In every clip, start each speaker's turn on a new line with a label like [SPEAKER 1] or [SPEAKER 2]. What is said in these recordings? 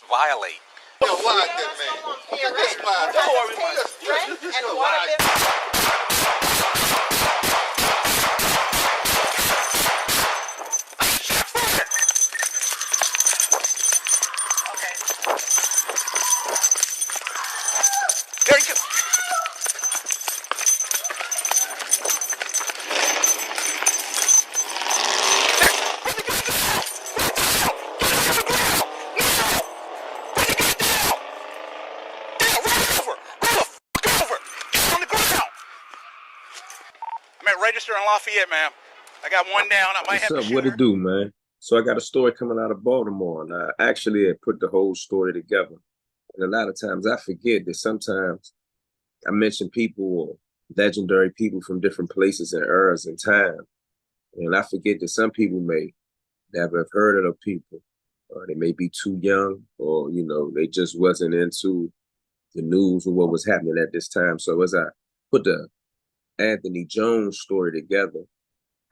[SPEAKER 1] violate.
[SPEAKER 2] Yo, why that man?
[SPEAKER 1] There you go. Register in Lafayette, ma'am. I got one down. I might have to shoot her.
[SPEAKER 3] What it do, man? So I got a story coming out of Baltimore, and I actually had put the whole story together. And a lot of times I forget that sometimes I mention people or legendary people from different places and eras and time. And I forget that some people may never have heard of the people. Or they may be too young, or, you know, they just wasn't into the news or what was happening at this time. So as I put the Anthony Jones story together,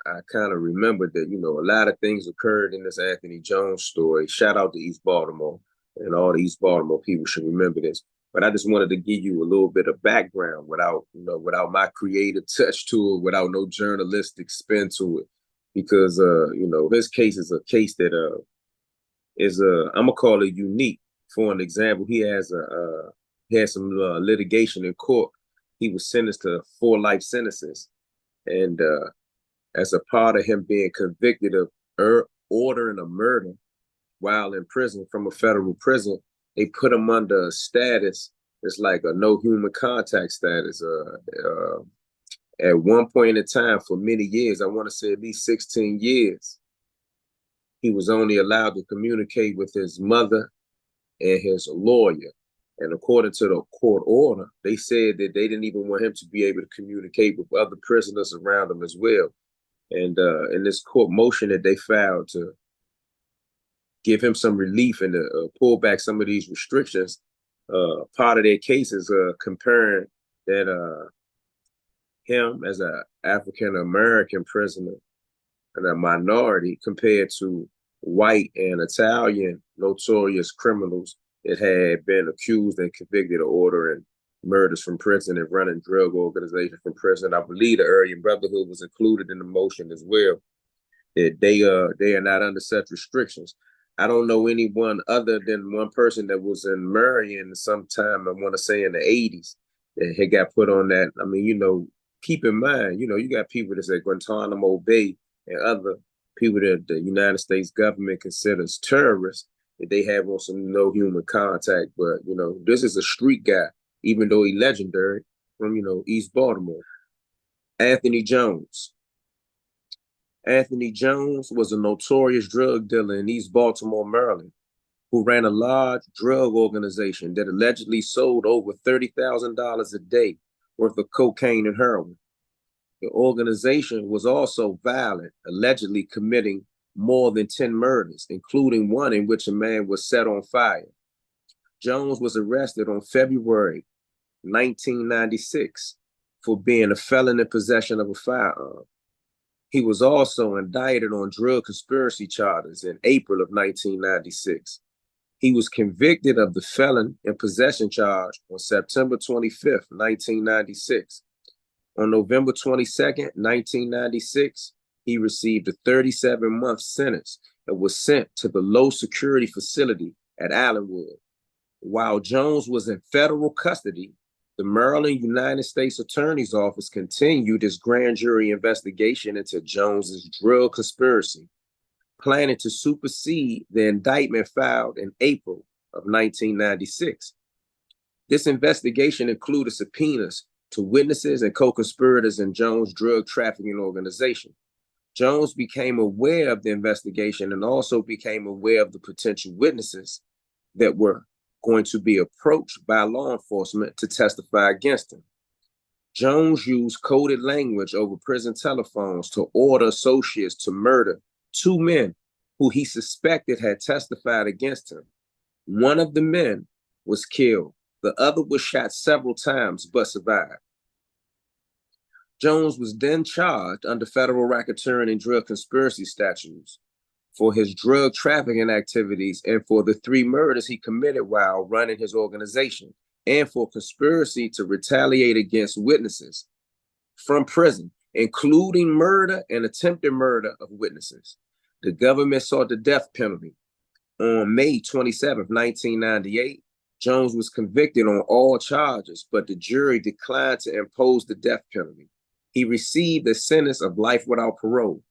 [SPEAKER 3] I kind of remembered that, you know, a lot of things occurred in this Anthony Jones story. Shout out to East Baltimore, and all the East Baltimore people should remember this. But I just wanted to give you a little bit of background without my creative touch to it, without no journalistic spin to it, because you know, his case is a case that I'm gonna call it unique. For an example, he had some litigation in court. He was sentenced to 4 life sentences. And as a part of him being convicted of ordering a murder while in prison from a federal prison, they put him under a status. It's like a no human contact status. At one point in time, for many years, I want to say at least 16 years, he was only allowed to communicate with his mother and his lawyer. And according to the court order, they said that they didn't even want him to be able to communicate with other prisoners around him as well. And in this court motion that they filed to give him some relief and to pull back some of these restrictions, part of their case is comparing that him as an African-American prisoner and a minority compared to white and Italian notorious criminals that had been accused and convicted of ordering murders from prison and running drug organizations from prison. I believe the Aryan Brotherhood was included in the motion as well, that they are not under such restrictions. I don't know anyone other than one person that was in Marion sometime, I want to say in the 80s, that had got put on that. I mean, you know, keep in mind, you know, you got people that's at Guantanamo Bay and other people that the United States government considers terrorists, that they have on some no human contact. But, you know, this is a street guy, even though he's legendary, from, you know, East Baltimore. Anthony Jones. Anthony Jones was a notorious drug dealer in East Baltimore, Maryland, who ran a large drug organization that allegedly sold over $30,000 a day worth of cocaine and heroin. The organization was also violent, allegedly committing more than 10 murders, including one in which a man was set on fire. Jones was arrested on February 1996 for being a felon in possession of a firearm. He was also indicted on drug conspiracy charges in April of 1996. He was convicted of the felon in possession charge on September 25th, 1996. On November 22nd, 1996, he received a 37-month sentence and was sent to the low security facility at Allenwood. While Jones was in federal custody, the Maryland United States Attorney's Office continued its grand jury investigation into Jones's drug conspiracy, planning to supersede the indictment filed in April of 1996. This investigation included subpoenas to witnesses and co-conspirators in Jones' drug trafficking organization. Jones became aware of the investigation and also became aware of the potential witnesses that were going to be approached by law enforcement to testify against him. Jones used coded language over prison telephones to order associates to murder 2 men who he suspected had testified against him. One of the men was killed. The other was shot several times but survived. Jones was then charged under federal racketeering and drug conspiracy statutes for his drug trafficking activities and for the 3 murders he committed while running his organization, and for conspiracy to retaliate against witnesses from prison, including murder and attempted murder of witnesses. The government sought the death penalty. On May 27, 1998, Jones was convicted on all charges, but the jury declined to impose the death penalty. He received a sentence of life without parole.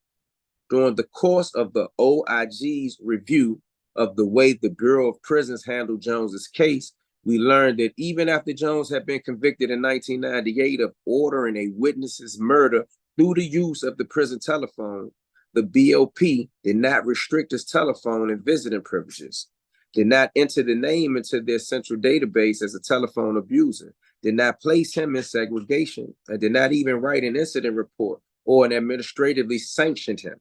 [SPEAKER 3] During the course of the OIG's review of the way the Bureau of Prisons handled Jones's case, we learned that even after Jones had been convicted in 1998 of ordering a witness's murder through the use of the prison telephone, the BOP did not restrict his telephone and visiting privileges, did not enter the name into their central database as a telephone abuser, did not place him in segregation, and did not even write an incident report or an administratively sanctioned him.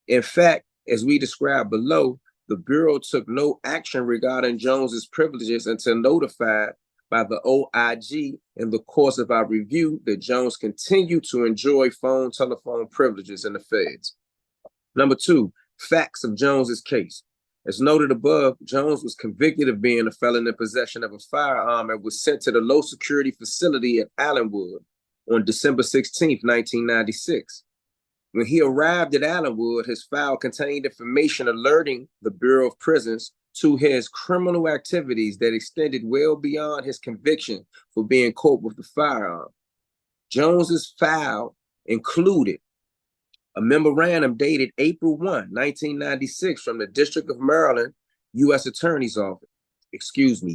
[SPEAKER 3] In fact, as we described below, the Bureau took no action regarding Jones's privileges until notified by the OIG in the course of our review that Jones continued to enjoy telephone privileges in the feds. Number 2, facts of Jones's case. As noted above, Jones was convicted of being a felon in possession of a firearm and was sent to the low security facility at Allenwood on December 16, 1996. When he arrived at Allenwood, his file contained information alerting the Bureau of Prisons to his criminal activities that extended well beyond his conviction for being caught with the firearm. Jones's file included a memorandum dated April 1, 1996 from the District of Maryland U.S. Attorney's Office,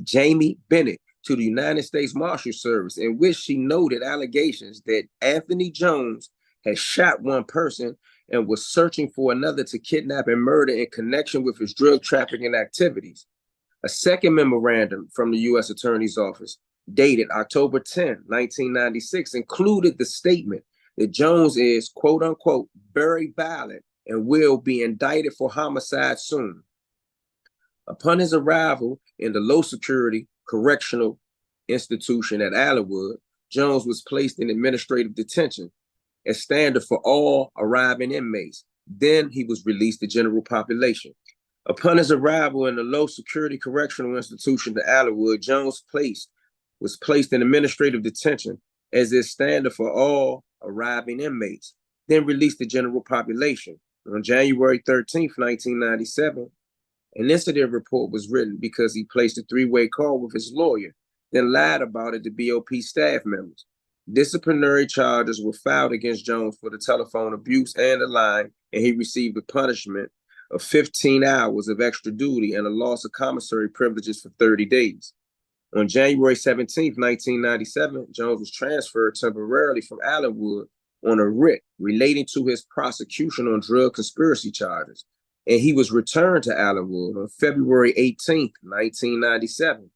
[SPEAKER 3] Jamie Bennett, to the United States Marshal Service, in which she noted allegations that Anthony Jones had shot one person and was searching for another to kidnap and murder in connection with his drug trafficking activities. A second memorandum from the U.S. Attorney's Office, dated October 10, 1996, included the statement that Jones is, quote unquote, very violent and will be indicted for homicide soon. Upon his arrival in the low security correctional institution at Allenwood, Jones was placed in administrative detention as standard for all arriving inmates. Then he was released to general population. Upon his arrival in the low security correctional institution at Allenwood, Jones was placed in administrative detention as is standard for all arriving inmates, then released to general population. On January 13, 1997, an incident report was written because he placed a 3-way call with his lawyer, then lied about it to BOP staff members. Disciplinary charges were filed against Jones for the telephone abuse and the lying, and he received a punishment of 15 hours of extra duty and a loss of commissary privileges for 30 days. On January 17, 1997, Jones was transferred temporarily from Allenwood on a writ relating to his prosecution on drug conspiracy charges, and he was returned to Allenwood on February 18, 1997.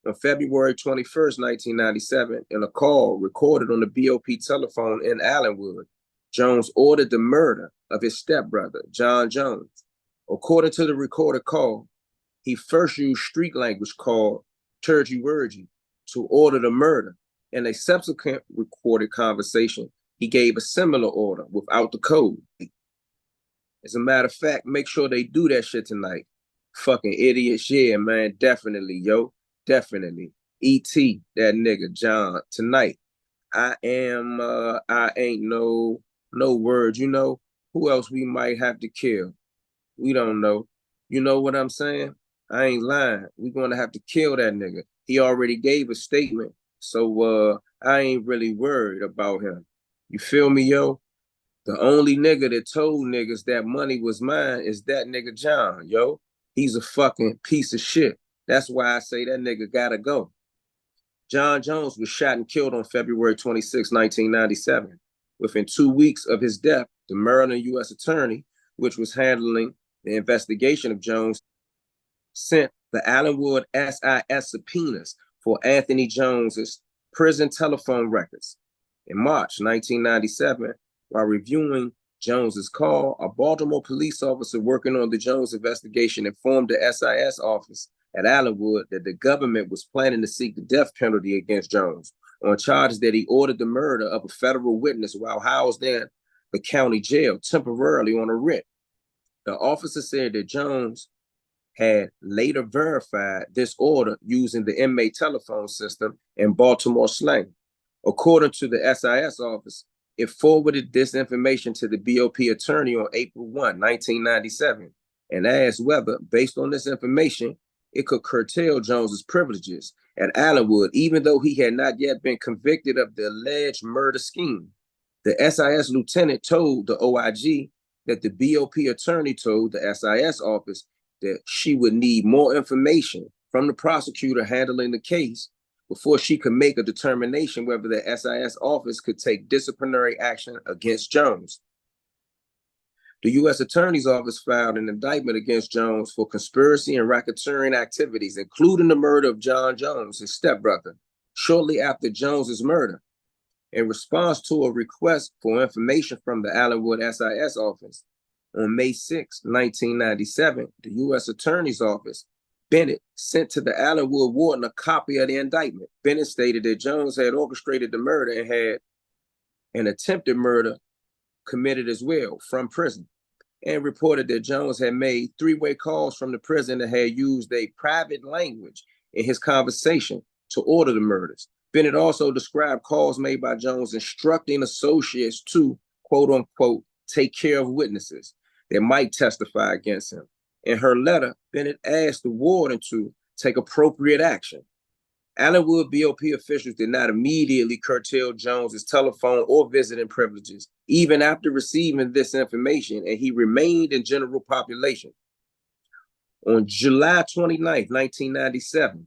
[SPEAKER 3] On February 21, 1997, in a call recorded on the BOP telephone in Allenwood, Jones ordered the murder of his stepbrother, John Jones. According to the recorded call, he first used street language called tergy Wergy to order the murder. In a subsequent recorded conversation, he gave a similar order without the code. As a matter of fact, make sure they do that shit tonight. Fucking idiots, yeah, man, definitely, yo, definitely. E.T., that nigga, John, tonight. I ain't no word, you know? Who else we might have to kill? We don't know. You know what I'm saying? I ain't lying. We're going to have to kill that nigga. He already gave a statement, so I ain't really worried about him. You feel me, yo? The only nigga that told niggas that money was mine is that nigga John, yo. He's a fucking piece of shit. That's why I say that nigga gotta go. John Jones was shot and killed on February 26, 1997. Within 2 weeks of his death, the Maryland U.S. Attorney, which was handling the investigation of Jones, sent the Allenwood SIS subpoenas for Anthony Jones's prison telephone records. In March 1997, while reviewing Jones's call, a Baltimore police officer working on the Jones investigation informed the SIS office at Allenwood that the government was planning to seek the death penalty against Jones on charges that he ordered the murder of a federal witness while housed in the county jail temporarily on a writ. The officer said that Jones had later verified this order using the inmate telephone system in Baltimore slang. According to the SIS office, it forwarded this information to the BOP attorney on April 1, 1997, and asked whether, based on this information, it could curtail Jones's privileges at Allenwood, even though he had not yet been convicted of the alleged murder scheme. The SIS lieutenant told the OIG that the BOP attorney told the SIS office that she would need more information from the prosecutor handling the case before she could make a determination whether the SIS office could take disciplinary action against Jones. The U.S. Attorney's Office filed an indictment against Jones for conspiracy and racketeering activities, including the murder of John Jones, his stepbrother, shortly after Jones's murder. In response to a request for information from the Allenwood SIS office, on May 6, 1997, the U.S. Attorney's Office, Bennett, sent to the Allenwood warden a copy of the indictment. Bennett stated that Jones had orchestrated the murder and had an attempted murder committed as well from prison, and reported that Jones had made three-way calls from the prison and had used a private language in his conversation to order the murders. Bennett also described calls made by Jones instructing associates to, quote unquote, take care of witnesses that might testify against him. In her letter, Bennett asked the warden to take appropriate action. Allenwood BOP officials did not immediately curtail Jones's telephone or visiting privileges, even after receiving this information, and he remained in general population. On July 29, 1997,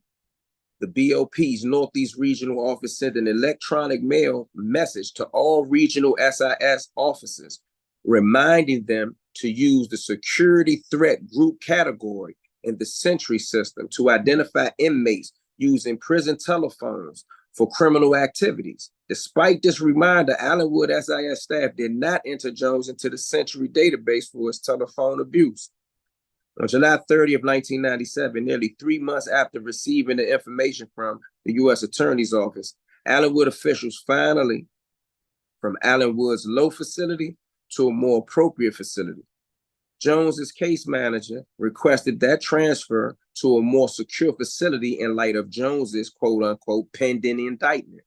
[SPEAKER 3] the BOP's Northeast Regional Office sent an electronic mail message to all regional SIS officers, reminding them to use the security threat group category in the Sentry system to identify inmates using prison telephones for criminal activities. Despite this reminder, Allenwood SIS staff did not enter Jones into the Sentry database for his telephone abuse. On July 30 of 1997, nearly 3 months after receiving the information from the U.S. Attorney's Office, Allenwood officials finally, from Allenwood's low facility to a more appropriate facility. Jones's case manager requested that transfer to a more secure facility in light of Jones's quote unquote pending indictment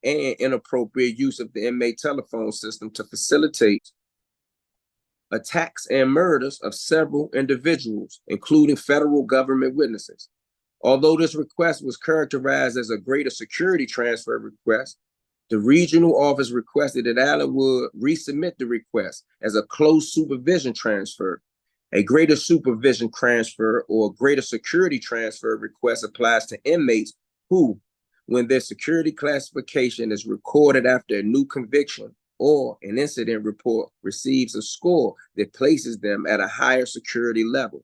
[SPEAKER 3] and inappropriate use of the inmate telephone system to facilitate attacks and murders of several individuals, including federal government witnesses. Although this request was characterized as a greater security transfer request, the regional office requested that Allenwood resubmit the request as a close supervision transfer. A greater supervision transfer or greater security transfer request applies to inmates who, when their security classification is recorded after a new conviction or an incident report receives a score that places them at a higher security level.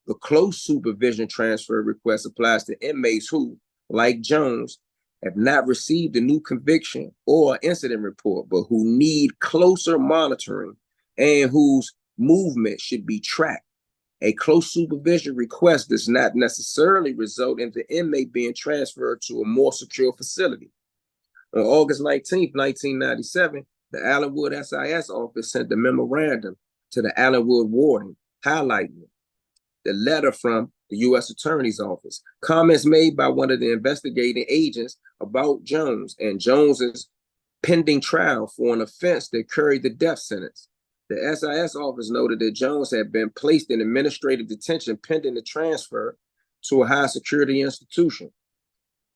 [SPEAKER 3] The close supervision transfer request applies to inmates who, like Jones, have not received a new conviction or incident report, but who need closer monitoring and whose movement should be tracked. A close supervision request does not necessarily result in the inmate being transferred to a more secure facility. On August 19, 1997, the Allenwood SIS office sent a memorandum to the Allenwood warden highlighting the letter from the U.S. Attorney's Office, comments made by one of the investigating agents about Jones and Jones's pending trial for an offense that carried the death sentence. The SIS office noted that Jones had been placed in administrative detention pending the transfer to a high security institution.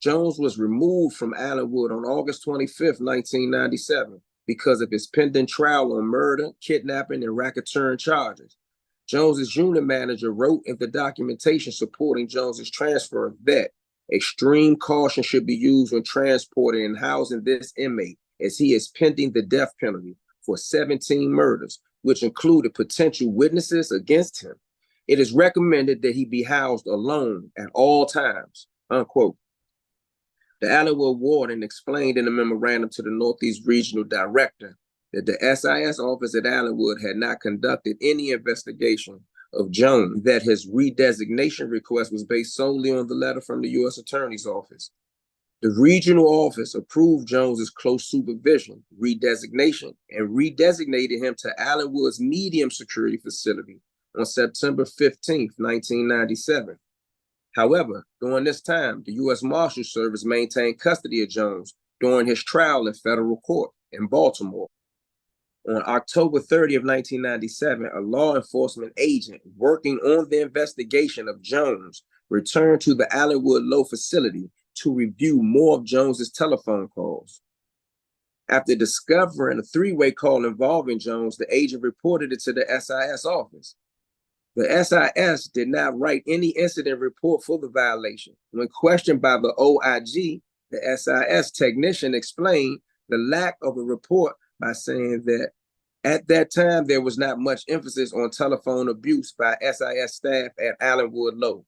[SPEAKER 3] Jones was removed from Allenwood on August 25, 1997, because of his pending trial on murder, kidnapping, and racketeering charges. Jones's unit manager wrote in the documentation supporting Jones's transfer that extreme caution should be used when transporting and housing this inmate, as he is pending the death penalty for 17 murders, which included potential witnesses against him. It is recommended that he be housed alone at all times, unquote. The Allenwood warden explained in a memorandum to the Northeast Regional Director that the SIS office at Allenwood had not conducted any investigation of Jones, that his redesignation request was based solely on the letter from the U.S. Attorney's Office. The regional office approved Jones's close supervision, redesignation, and redesignated him to Allenwood's medium security facility on September 15th, 1997. However, during this time, the U.S. Marshal Service maintained custody of Jones during his trial in federal court in Baltimore. On October 30th, 1997, a law enforcement agent working on the investigation of Jones returned to the Allenwood Low facility to review more of Jones's telephone calls. After discovering a three-way call involving Jones, the agent reported it to the SIS office. The SIS did not write any incident report for the violation. When questioned by the OIG, the SIS technician explained the lack of a report by saying that at that time, there was not much emphasis on telephone abuse by SIS staff at Allenwood Low.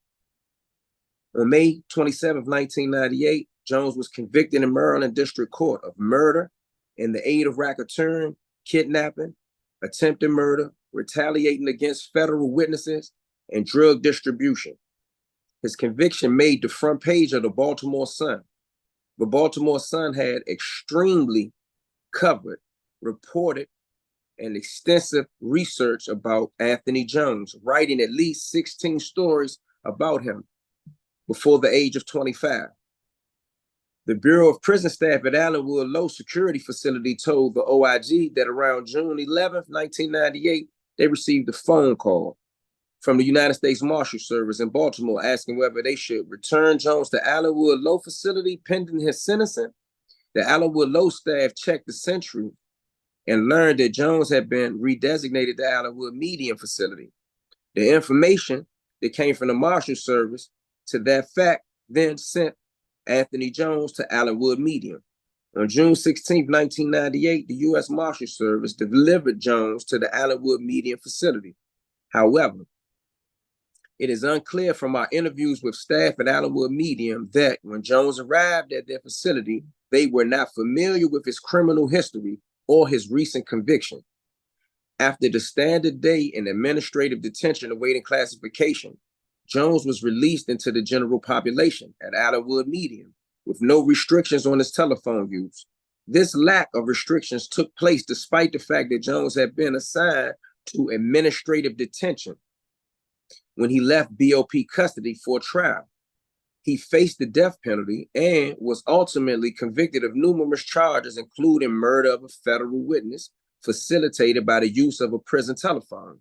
[SPEAKER 3] On May 27, 1998, Jones was convicted in Maryland District Court of murder in the aid of racketeering, kidnapping, attempted murder, retaliating against federal witnesses, and drug distribution. His conviction made the front page of the Baltimore Sun. The Baltimore Sun had extremely covered, reported, and extensive research about Anthony Jones, writing at least 16 stories about him before the age of 25. The Bureau of Prison Staff at Allenwood Low Security Facility told the OIG that around June 11, 1998, they received a phone call from the United States Marshal Service in Baltimore asking whether they should return Jones to Allenwood Low facility pending his sentencing. The Allenwood Low staff checked the Century and learned that Jones had been redesignated to Allenwood Medium facility. The information that came from the Marshal Service to that fact then sent Anthony Jones to Allenwood Medium. On June 16, 1998, the U.S. Marshal Service delivered Jones to the Allenwood Medium facility. However, it is unclear from our interviews with staff at Allenwood Medium that when Jones arrived at their facility, they were not familiar with his criminal history or his recent conviction. After the standard day in administrative detention awaiting classification, Jones was released into the general population at Allenwood Medium with no restrictions on his telephone use. This lack of restrictions took place despite the fact that Jones had been assigned to administrative detention when he left BOP custody for trial. He faced the death penalty and was ultimately convicted of numerous charges, including murder of a federal witness, facilitated by the use of a prison telephone.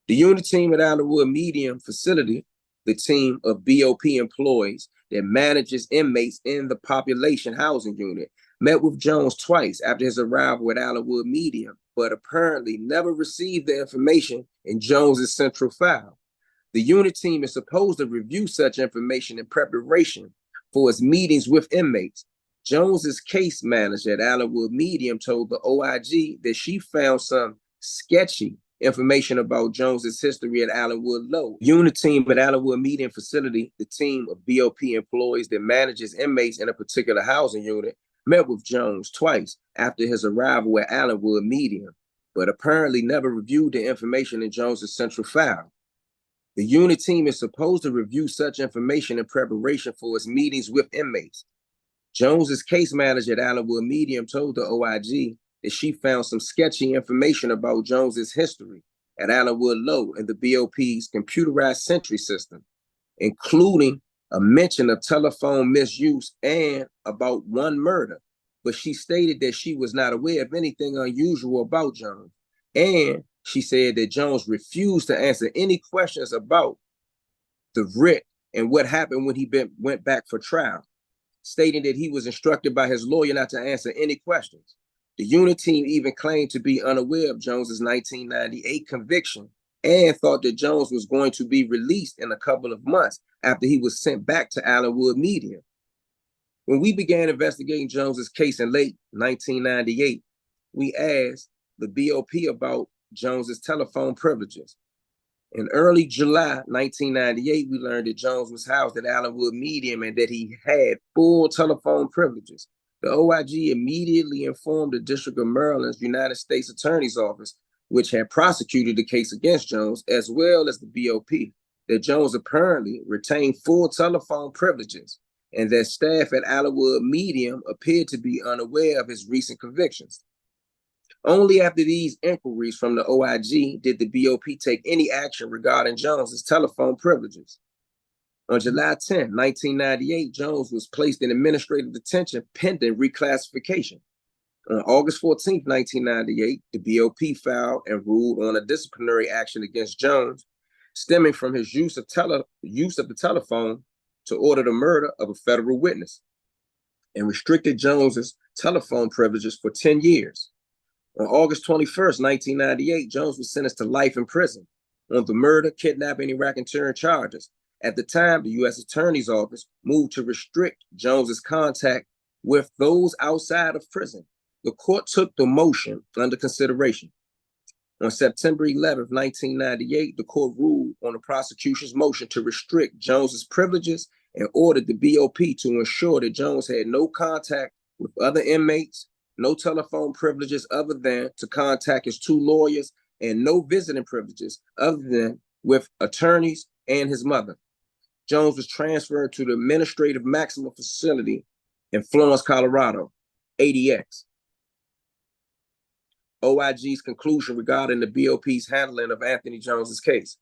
[SPEAKER 3] The unit team at Allenwood Medium facility, the team of BOP employees that manages inmates in the population housing unit, met with Jones twice after his arrival at Allenwood Medium, but apparently never received the information in Jones's central file. The unit team is supposed to review such information in preparation for its meetings with inmates. Jones's case manager at Allenwood Medium told the OIG that she found some sketchy information about Jones's history at Allenwood Low. Unit team at Allenwood Medium facility, the team of BOP employees that manages inmates in a particular housing unit, met with Jones twice after his arrival at Allenwood Medium, but apparently never reviewed the information in Jones's central file. The unit team is supposed to review such information in preparation for its meetings with inmates. Jones's case manager at Allenwood Medium told the OIG that she found some sketchy information about Jones's history at Allenwood Low in the BOP's computerized Sentry system, including a mention of telephone misuse and about one murder, but she stated that she was not aware of anything unusual about Jones. And she said that Jones refused to answer any questions about the writ and what happened when he went back for trial, stating that he was instructed by his lawyer not to answer any questions. The unit team even claimed to be unaware of Jones's 1998 conviction and thought that Jones was going to be released in a couple of months after he was sent back to Allenwood Medium. When we began investigating Jones's case in late 1998, we asked the BOP about Jones's telephone privileges. In early July 1998, we learned that Jones was housed at Allenwood Medium and that he had full telephone privileges. The OIG immediately informed the District of Maryland's United States Attorney's Office, which had prosecuted the case against Jones, as well as the BOP, that Jones apparently retained full telephone privileges and that staff at Allenwood Medium appeared to be unaware of his recent convictions. Only after these inquiries from the OIG did the BOP take any action regarding Jones's telephone privileges. On July 10, 1998, Jones was placed in administrative detention pending reclassification. On August 14, 1998, the BOP filed and ruled on a disciplinary action against Jones, stemming from his use of the telephone to order the murder of a federal witness, and restricted Jones's telephone privileges for 10 years. On August 21st, 1998, Jones was sentenced to life in prison on the murder, kidnapping, and racketeering charges. At the time, the U.S. Attorney's Office moved to restrict Jones's contact with those outside of prison. The court took the motion under consideration. On September 11, 1998, the court ruled on the prosecution's motion to restrict Jones's privileges and ordered the BOP to ensure that Jones had no contact with other inmates, no telephone privileges other than to contact his two lawyers, and no visiting privileges other than with attorneys and his mother. Jones was transferred to the Administrative Maximum Facility in Florence, Colorado, ADX. OIG's conclusion regarding the BOP's handling of Anthony Jones's case.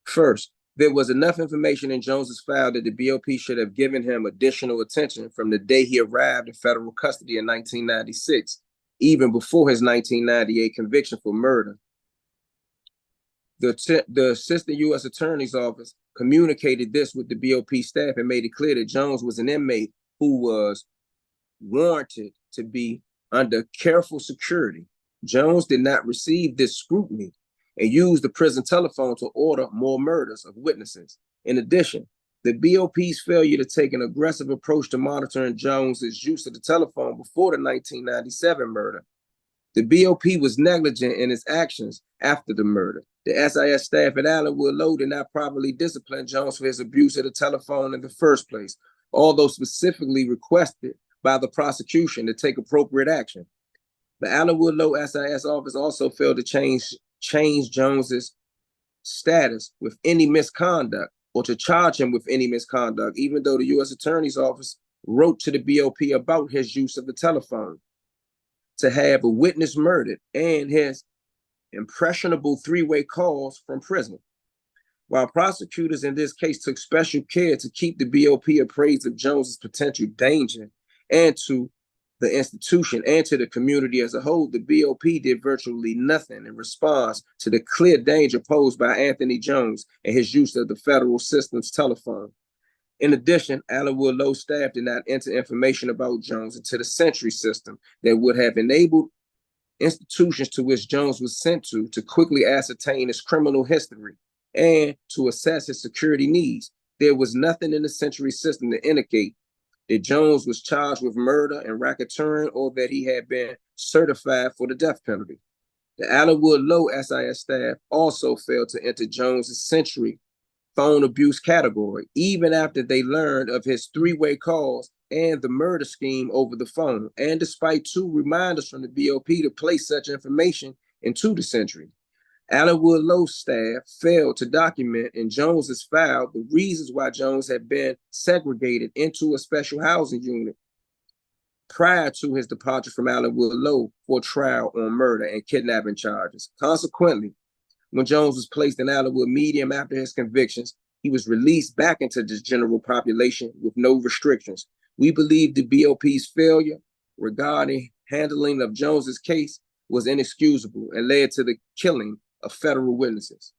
[SPEAKER 3] First, there was enough information in Jones's file that the BOP should have given him additional attention from the day he arrived in federal custody in 1996, even before his 1998 conviction for murder. The Assistant U.S. Attorney's Office communicated this with the BOP staff and made it clear that Jones was an inmate who was warranted to be under careful security. Jones did not receive this scrutiny and used the prison telephone to order more murders of witnesses. In addition, the BOP's failure to take an aggressive approach to monitoring Jones's use of the telephone before the 1997 murder. The BOP was negligent in its actions after the murder. The SIS staff at Allenwood Low did not properly discipline Jones for his abuse of the telephone in the first place, although specifically requested by the prosecution to take appropriate action. The Allenwood Low SIS office also failed to change Jones's status with any misconduct or to charge him with any misconduct, even though the U.S. Attorney's Office wrote to the BOP about his use of the telephone to have a witness murdered and his impressionable three-way calls from prison. While prosecutors in this case took special care to keep the BOP appraised of Jones's potential danger and to the institution and to the community as a whole, the BOP did virtually nothing in response to the clear danger posed by Anthony Jones and his use of the federal system's telephone. In addition, Allenwood Low staff did not enter information about Jones into the Century system that would have enabled institutions to which Jones was sent to quickly ascertain his criminal history and to assess his security needs. There was nothing in the Century system to indicate that Jones was charged with murder and racketeering or that he had been certified for the death penalty. The Allenwood Low SIS staff also failed to enter Jones's Century phone abuse category, even after they learned of his three-way calls and the murder scheme over the phone, and despite two reminders from the BOP to place such information into the Century. Allenwood Low staff failed to document in Jones's file the reasons why Jones had been segregated into a special housing unit prior to his departure from Allenwood Low for trial on murder and kidnapping charges. Consequently, when Jones was placed in Allenwood Medium after his convictions, he was released back into the general population with no restrictions. We believe the BOP's failure regarding handling of Jones's case was inexcusable and led to the killing of federal witnesses.